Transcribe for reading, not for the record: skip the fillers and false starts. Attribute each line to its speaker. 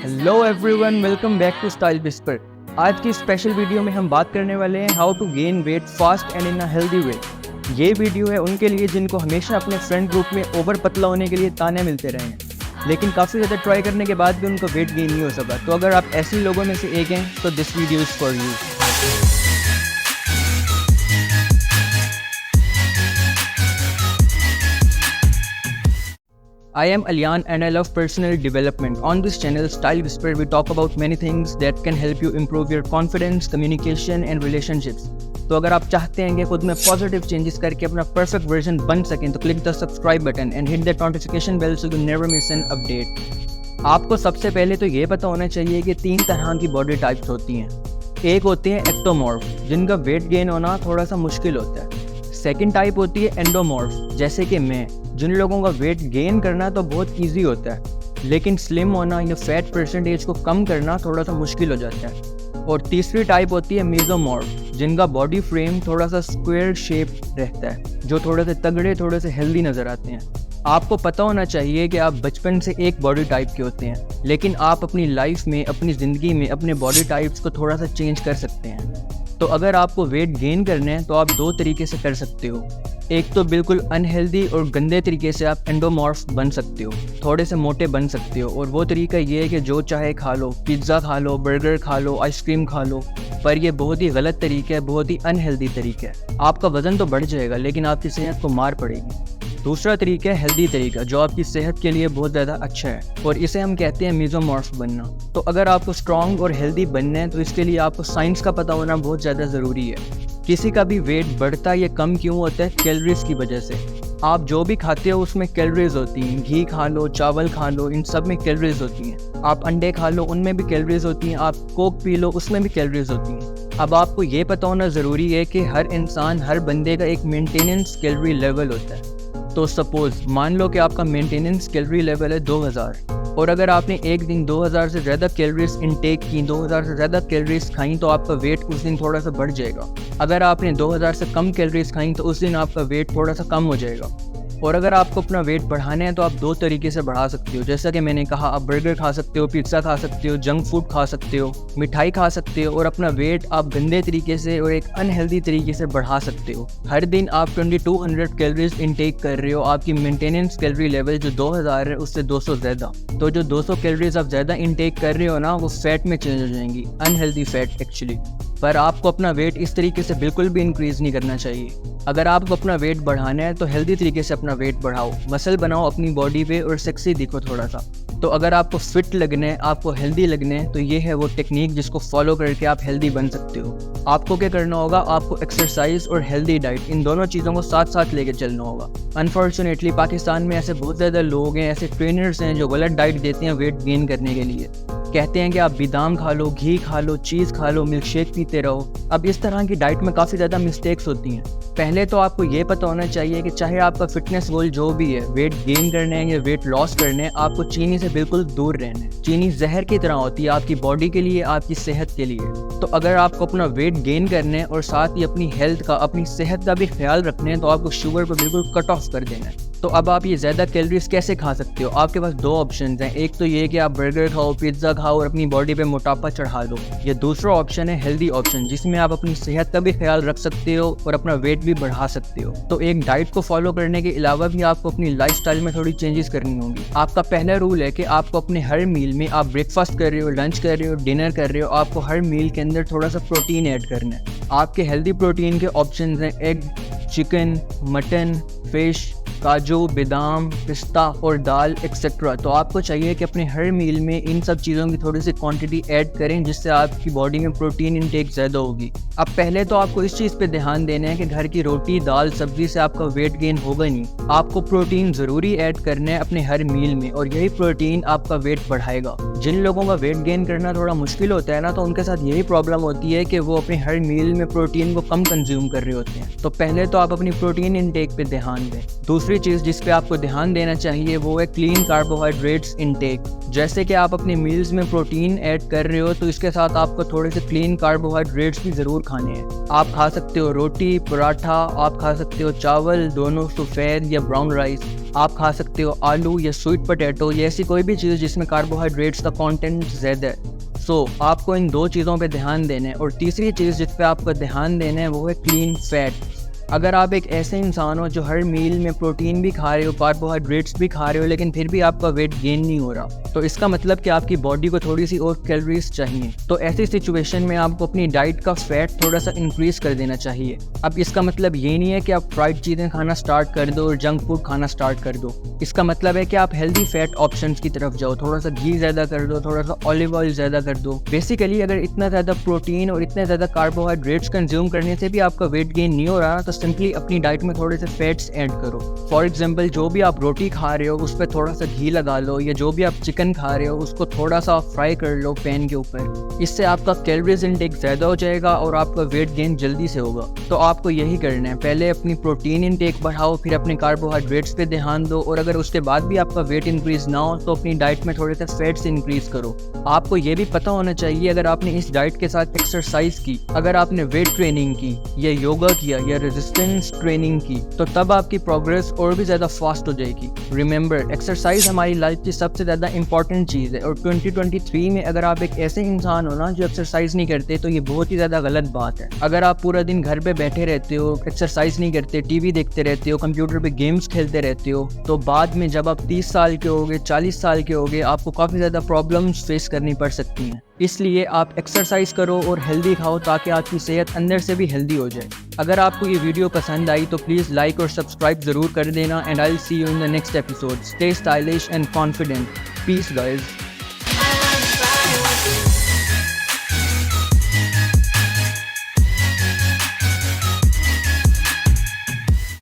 Speaker 1: Hello everyone, welcome back to style whisper. आज की special video में हम बात करने वाले हैं how to gain weight fast and in a healthy way. ये वीडियो है उनके लिए जिनको हमेशा अपने फ्रेंड ग्रुप में ओवर पतला होने के लिए ताने मिलते रहे हैं, लेकिन काफ़ी ज़्यादा ट्राई करने के बाद भी उनको वेट गेन नहीं हो सका। तो अगर आप ऐसे लोगों में से एक हैं तो this video is for you. I am Alyan and I love personal development. On this channel, Style Whisper, we talk about many things that can help you improve your confidence, communication and relationships. तो अगर आप चाहते हैं कि खुद में positive changes करके अपना परफेक्ट वर्जन बन सकें तो click the subscribe button and hit the notification bell so you never miss an update. आपको सबसे पहले तो ये पता होना चाहिए कि 3 तरह की बॉडी टाइप्स होती हैं। एक होती है एक्टोमॉर्फ, जिनका वेट गेन होना थोड़ा सा मुश्किल होता है। सेकेंड टाइप होती है एंडोमॉर्फ, जैसे कि मैं, जिन लोगों का वेट गेन करना तो बहुत इजी होता है, लेकिन स्लिम होना या फैट परसेंटेज को कम करना थोड़ा सा मुश्किल हो जाता है। और तीसरी टाइप होती है मेसोमॉर्फ, जिनका बॉडी फ्रेम थोड़ा सा स्क्वायर शेप रहता है, जो थोड़े से तगड़े, थोड़े से हेल्दी नज़र आते हैं। आपको पता होना चाहिए कि आप बचपन से एक बॉडी टाइप के होते हैं, लेकिन आप अपनी लाइफ में, अपनी ज़िंदगी में अपने बॉडी टाइप्स को थोड़ा सा चेंज कर सकते हैं। तो अगर आपको वेट गेन करना है तो आप 2 तरीके से कर सकते हो। एक तो बिल्कुल अनहेल्दी और गंदे तरीके से आप एंडोमॉर्फ बन सकते हो, थोड़े से मोटे बन सकते हो। और वो तरीका ये है कि जो चाहे खा लो, पिज़्ज़ा खा लो, बर्गर खा लो, आइसक्रीम खा लो। पर ये बहुत ही गलत तरीका है, बहुत ही अनहेल्दी तरीका है। आपका वज़न तो बढ़ जाएगा लेकिन आपकी सेहत को मार पड़ेगी। दूसरा तरीका है हेल्दी तरीका, जो आपकी सेहत के लिए बहुत ज़्यादा अच्छा है, और इसे हम कहते हैं मेसोमॉर्फ बनना। तो अगर आपको स्ट्रॉन्ग और हेल्दी बनना है तो इसके लिए आपको साइंस का पता होना बहुत ज़्यादा ज़रूरी है। किसी का भी वेट बढ़ता या कम क्यों होता है? कैलोरीज की वजह से। आप जो भी खाते हो उसमें कैलोरीज होती हैं। घी खा लो, चावल खा लो, इन सब में कैलोरीज होती हैं। आप अंडे खा लो, उनमें भी कैलोरीज होती हैं। आप कोक पी लो, उसमें भी कैलोरीज होती हैं। अब आपको ये पता होना ज़रूरी है कि हर इंसान, हर बंदे का एक मेंटेनेंस कैलोरी लेवल होता है। तो सपोज़ मान लो कि आपका मेंटेनेंस कैलोरी लेवल है 2000, और अगर आपने एक दिन 2000 से ज़्यादा कैलोरीज इनटेक की, 2000 से ज़्यादा कैलोरीज खाई, तो आपका वेट उस दिन थोड़ा सा बढ़ जाएगा। अगर आपने 2000 से कम कैलोरीज खाई तो उस दिन आपका वेट थोड़ा सा कम हो जाएगा। और अगर आपको अपना वेट बढ़ाना है तो आप 2 तरीके से बढ़ा सकते हो। जैसा कि मैंने कहा, आप बर्गर खा सकते हो, पिज़्ज़ा खा सकते हो, जंक फूड खा सकते हो, मिठाई खा सकते हो, और अपना वेट आप गंदे तरीके से और एक अनहेल्दी तरीके से बढ़ा सकते हो। हर दिन आप 2200 कैलोरीज इनटेक कर रहे हो, आपकी मेंटेनेंस कैलोरी लेवल जो 2000 है उससे 200 ज़्यादा। तो जो 200 कैलोरीज आप ज़्यादा इनटेक कर रहे हो ना, वो फैट में चेंज हो जाएंगी, अनहेल्दी फैट एक्चुअली। पर आपको अपना वेट इस तरीके से बिल्कुल भी इंक्रीज़ नहीं करना चाहिए। अगर आपको अपना वेट बढ़ाना है तो हेल्दी तरीके से अपना वेट बढ़ाओ, मसल बनाओ अपनी बॉडी पे और सेक्सी दिखो थोड़ा सा। तो अगर आपको फिट लगना है, आपको हेल्दी लगना है, तो ये है वो टेक्निक जिसको फॉलो करके आप हेल्दी बन सकते हो। आपको क्या करना होगा? आपको एक्सरसाइज और हेल्दी डाइट, इन दोनों चीज़ों को साथ साथ लेके चलना होगा। अनफॉर्चुनेटली पाकिस्तान में ऐसे बहुत ज़्यादा लोग हैं, ऐसे ट्रेनर्स हैं जो गलत डाइट देते हैं वेट गेन करने के लिए। कहते हैं कि आप बादाम खा लो, घी खा लो, चीज़ खा लो, मिल्क शेक पीते रहो। अब इस तरह की डाइट में काफ़ी ज़्यादा मिस्टेक्स होती हैं। पहले तो आपको ये पता होना चाहिए कि चाहे आपका फिटनेस गोल जो भी है, वेट गेन करना है या वेट लॉस करना है, आपको चीनी से बिल्कुल दूर रहना है। चीनी जहर की तरह होती है आपकी बॉडी के लिए, आपकी सेहत के लिए। तो अगर आपको अपना वेट गेन करना है और साथ ही अपनी हेल्थ का, अपनी सेहत का भी ख्याल रखना है, तो आपको शुगर को बिल्कुल कट ऑफ कर देना है। तो अब आप ये ज़्यादा कैलोरीज कैसे खा सकते हो? आपके पास 2 ऑप्शन हैं। एक तो ये कि आप बर्गर खाओ, पिज़्ज़ा खाओ और अपनी बॉडी पे मोटापा चढ़ा लो। या दूसरा ऑप्शन है हेल्दी ऑप्शन, जिसमें आप अपनी सेहत का भी ख्याल रख सकते हो और अपना वेट भी बढ़ा सकते हो। तो एक डाइट को फॉलो करने के अलावा भी आपको अपनी लाइफस्टाइल में थोड़ी चेंजेस करनी होंगी। आपका पहला रूल है कि आपको अपने हर मील में, आप ब्रेकफास्ट कर रहे हो, लंच कर रहे हो, डिनर कर रहे हो, आपको हर मील के अंदर थोड़ा सा प्रोटीन ऐड करना है। आपके हेल्दी प्रोटीन के ऑप्शन हैं एग, चिकन, मटन, फिश, काजू, बादाम, पिस्ता और दाल एक्सेट्रा। तो आपको चाहिए कि अपने हर मील में इन सब चीज़ों की थोड़ी सी क्वांटिटी ऐड करें, जिससे आपकी बॉडी में प्रोटीन इनटेक ज़्यादा होगी। अब पहले तो आपको इस चीज़ पे ध्यान देना है कि घर की रोटी, दाल, सब्जी से आपका वेट गेन होगा नहीं। आपको प्रोटीन ज़रूरी ऐड करना है अपने हर मील में, और यही प्रोटीन आपका वेट बढ़ाएगा। जिन लोगों का वेट गेन करना थोड़ा मुश्किल होता है ना, तो उनके साथ यही प्रॉब्लम होती है कि वो अपने हर मील में प्रोटीन को कम कंज्यूम कर रहे होते हैं। तो पहले तो आप अपनी प्रोटीन इनटेक पे ध्यान दें। दूसरी चीज़ जिस पे आपको ध्यान देना चाहिए वो है क्लीन कार्बोहाइड्रेट्स इनटेक। जैसे कि आप अपनी मील्स में प्रोटीन ऐड कर रहे हो, तो इसके साथ आपको थोड़े से क्लीन कार्बोहाइड्रेट्स भी ज़रूर खाने हैं। आप खा सकते हो रोटी, पराठा, आप खा सकते हो चावल, दोनों सफ़ेद या ब्राउन राइस। आप खा सकते हो आलू या स्वीट पोटैटो या ऐसी कोई भी चीज़ जिसमें कार्बोहाइड्रेट्स का कंटेंट ज़्यादा है। सो आपको इन 2 चीज़ों पे ध्यान देना है। और तीसरी चीज़ जिस पे आपको ध्यान देना है वो है क्लीन फैट। अगर आप एक ऐसे इंसान हो जो हर मील में प्रोटीन भी खा रहे हो, कार्बोहाइड्रेट्स भी खा रहे हो, लेकिन फिर भी आपका वेट गेन नहीं हो रहा, तो इसका मतलब कि आपकी बॉडी को थोड़ी सी और कैलोरीज चाहिए। तो ऐसी सिचुएशन में आपको अपनी डाइट का फैट थोड़ा सा इंक्रीज कर देना चाहिए। अब इसका मतलब ये नहीं है कि आप फ्राइड चीज़ें खाना स्टार्ट कर दो और जंक फूड खाना स्टार्ट कर दो। इसका मतलब है कि आप हेल्दी फैट ऑप्शंस की तरफ जाओ, थोड़ा सा घी ज़्यादा कर दो, थोड़ा सा ऑलिव ऑयल ज़्यादा कर दो। बेसिकली अगर इतना ज़्यादा प्रोटीन और इतने ज़्यादा कार्बोहाइड्रेट्स कंज्यूम करने से भी आपका वेट गेन नहीं हो रहा, तो सिंपली अपनी डाइट में थोड़े से फैट्स ऐड करो। फॉर एग्जांपल, जो भी आप रोटी खा रहे हो उस पर थोड़ा सा घी लगा लो, या जो भी आप चिकन खा रहे हो उसको थोड़ा सा फ्राई कर लो पैन के ऊपर। इससे आपका कैलोरीज इनटेक ज़्यादा हो जाएगा और आपका वेट गेन जल्दी से होगा। तो आपको यही करना है, पहले अपनी प्रोटीन इनटेक बढ़ाओ, फिर अपने कार्बोहाइड्रेट्स पे ध्यान दो, और अगर उसके बाद भी आपका वेट इंक्रीज ना हो तो अपनी डाइट में थोड़े से फैट्स इंक्रीज करो। आपको ये भी पता होना चाहिए, अगर आपने इस डाइट के साथ एक्सरसाइज की, अगर आपने वेट ट्रेनिंग की या योगा किया या रेजिस्टेंस ट्रेनिंग की, तो तब आपकी प्रोग्रेस और भी ज़्यादा फास्ट हो जाएगी। रिमेंबर, एक्सरसाइज हमारी लाइफ की सबसे ज़्यादा इंपॉर्टेंट चीज़ है, और 2023 में अगर आप एक ऐसे इंसान हो ना जो एक्सरसाइज नहीं करते, तो ये बहुत ही ज़्यादा गलत बात है। अगर आप पूरा दिन घर पे बैठे रहते हो, एक्सरसाइज नहीं करते, टीवी देखते रहते हो, कंप्यूटर पे गेम्स खेलते रहते हो, तो बाद में जब आप 30 साल के होगे, 40 साल के होगे, आपको काफ़ी ज़्यादा प्रॉब्लम्स फेस करनी पड़ सकती हैं। इसलिए आप एक्सरसाइज करो और हेल्दी खाओ, ताकि आपकी सेहत अंदर से भी हेल्दी हो जाए। अगर आपको ये वीडियो पसंद आई तो प्लीज़ लाइक और सब्सक्राइब ज़रूर कर देना, and I will see you in the next episode. Stay stylish and confident. Peace guys.